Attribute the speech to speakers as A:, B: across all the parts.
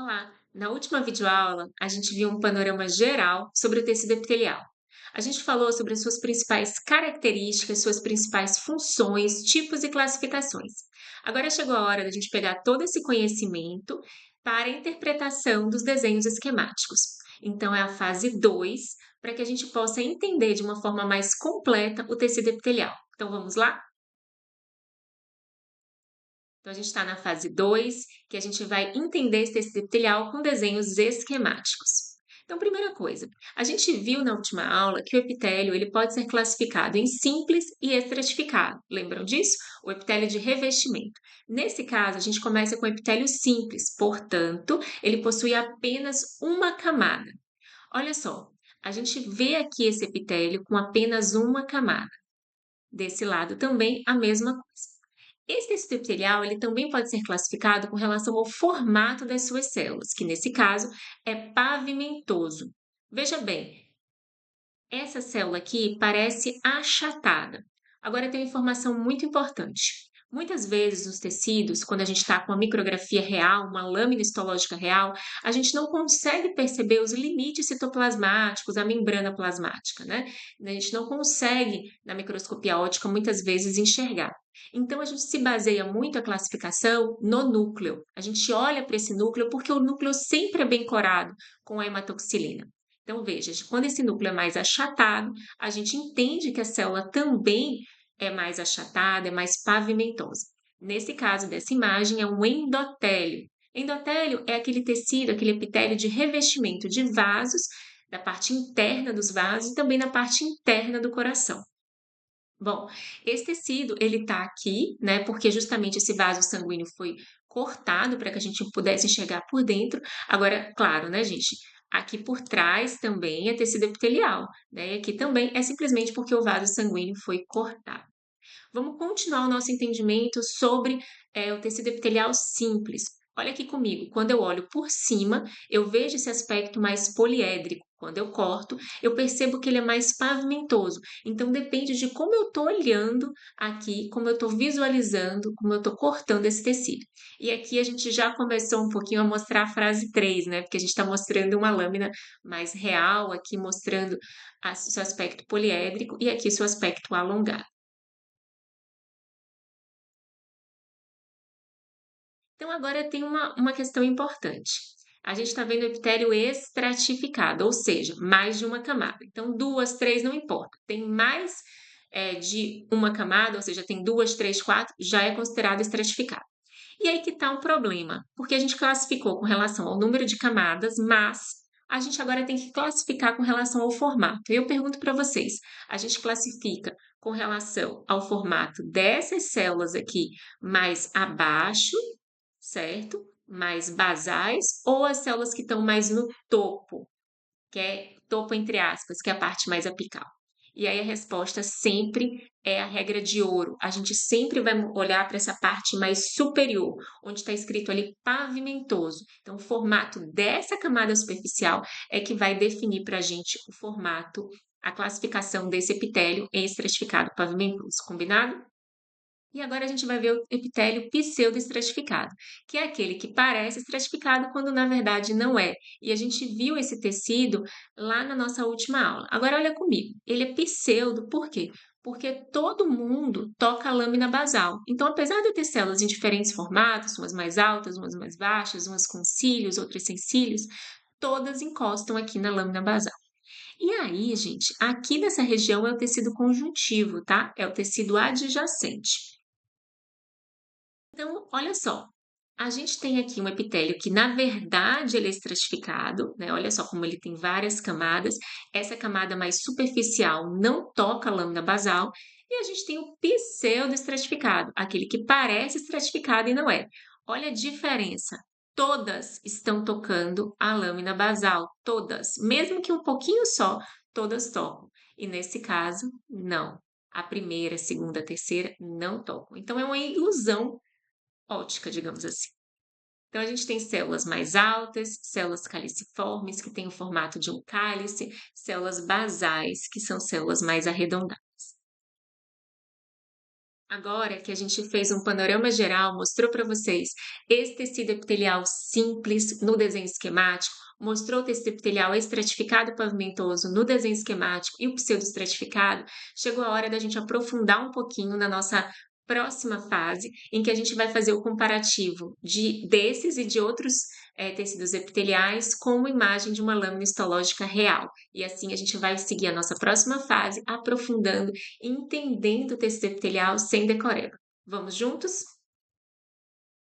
A: Olá! Na última videoaula, a gente viu um panorama geral sobre o tecido epitelial. A gente falou sobre as suas principais características, suas principais funções, tipos e classificações. Agora chegou a hora da gente pegar todo esse conhecimento para a interpretação dos desenhos esquemáticos. Então, é a fase 2, para que a gente possa entender de uma forma mais completa o tecido epitelial. Então, vamos lá? Então, a gente está na fase 2, que a gente vai entender esse tecido epitelial com desenhos esquemáticos. Então, primeira coisa, a gente viu na última aula que o epitélio ele pode ser classificado em simples e estratificado. Lembram disso? O epitélio de revestimento. Nesse caso, a gente começa com o epitélio simples, portanto, ele possui apenas uma camada. Olha só, a gente vê aqui esse epitélio com apenas uma camada. Desse lado também a mesma coisa. Esse tecido epitelial ele também pode ser classificado com relação ao formato das suas células, que nesse caso é pavimentoso. Veja bem, essa célula aqui parece achatada. Agora tem uma informação muito importante. Muitas vezes nos tecidos, quando a gente está com uma micrografia real, uma lâmina histológica real, a gente não consegue perceber os limites citoplasmáticos, a membrana plasmática, né? A gente não consegue, na microscopia óptica, muitas vezes enxergar. Então, a gente se baseia muito a classificação no núcleo. A gente olha para esse núcleo porque o núcleo sempre é bem corado com a hematoxilina. Então, veja, quando esse núcleo é mais achatado, a gente entende que a célula também é mais achatada, é mais pavimentosa. Nesse caso dessa imagem, é um endotélio. Endotélio é aquele tecido, aquele epitélio de revestimento de vasos, da parte interna dos vasos e também na parte interna do coração. Bom, esse tecido, ele tá aqui, né, porque justamente esse vaso sanguíneo foi cortado para que a gente pudesse enxergar por dentro. Agora, claro, né, gente, aqui por trás também é tecido epitelial, né, e aqui também é simplesmente porque o vaso sanguíneo foi cortado. Vamos continuar o nosso entendimento sobre o tecido epitelial simples. Olha aqui comigo, quando eu olho por cima, eu vejo esse aspecto mais poliédrico. Quando eu corto, eu percebo que ele é mais pavimentoso. Então, depende de como eu estou olhando aqui, como eu estou visualizando, como eu estou cortando esse tecido. E aqui a gente já começou um pouquinho a mostrar a frase 3, né? Porque a gente está mostrando uma lâmina mais real, aqui mostrando seu aspecto poliédrico e aqui seu aspecto alongado. Então, agora tem uma questão importante. A gente está vendo o epitélio estratificado, ou seja, mais de uma camada. Então, duas, três, não importa. Tem mais de uma camada, ou seja, tem duas, três, quatro, já é considerado estratificado. E aí que está um problema, porque a gente classificou com relação ao número de camadas, mas a gente agora tem que classificar com relação ao formato. Eu pergunto para vocês, a gente classifica com relação ao formato dessas células aqui mais abaixo, certo? Mais basais, ou as células que estão mais no topo, que é topo entre aspas, que é a parte mais apical. E aí a resposta sempre é a regra de ouro. A gente sempre vai olhar para essa parte mais superior, onde está escrito ali pavimentoso. Então, o formato dessa camada superficial é que vai definir para a gente o formato, a classificação desse epitélio em estratificado pavimentoso. Combinado? E agora a gente vai ver o epitélio pseudoestratificado, que é aquele que parece estratificado quando na verdade não é. E a gente viu esse tecido lá na nossa última aula. Agora olha comigo, ele é pseudo, por quê? Porque todo mundo toca a lâmina basal. Então, apesar de eu ter células em diferentes formatos, umas mais altas, umas mais baixas, umas com cílios, outras sem cílios, todas encostam aqui na lâmina basal. E aí, gente, aqui nessa região é o tecido conjuntivo, tá? É o tecido adjacente. Então, olha só, a gente tem aqui um epitélio que, na verdade, ele é estratificado, né? Olha só como ele tem várias camadas. Essa camada mais superficial não toca a lâmina basal. E a gente tem o pseudoestratificado, aquele que parece estratificado e não é. Olha a diferença. Todas estão tocando a lâmina basal, todas. Mesmo que um pouquinho só, todas tocam. E nesse caso, não. A primeira, a segunda, a terceira não tocam. Então, é uma ilusão ótica, digamos assim. Então, a gente tem células mais altas, células caliciformes, que têm o formato de um cálice, células basais, que são células mais arredondadas. Agora que a gente fez um panorama geral, mostrou para vocês esse tecido epitelial simples no desenho esquemático, mostrou o tecido epitelial estratificado pavimentoso no desenho esquemático e o pseudoestratificado, chegou a hora da gente aprofundar um pouquinho na nossa próxima fase, em que a gente vai fazer o comparativo desses e de outros tecidos epiteliais com uma imagem de uma lâmina histológica real. E assim a gente vai seguir a nossa próxima fase, aprofundando entendendo o tecido epitelial sem decoreba. Vamos juntos?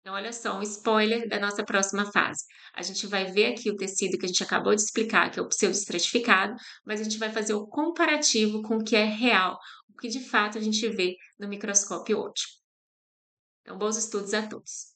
A: Então, olha só, um spoiler da nossa próxima fase. A gente vai ver aqui o tecido que a gente acabou de explicar, que é o pseudoestratificado, mas a gente vai fazer o comparativo com o que é real, o que de fato a gente vê no microscópio óptico. Então, bons estudos a todos.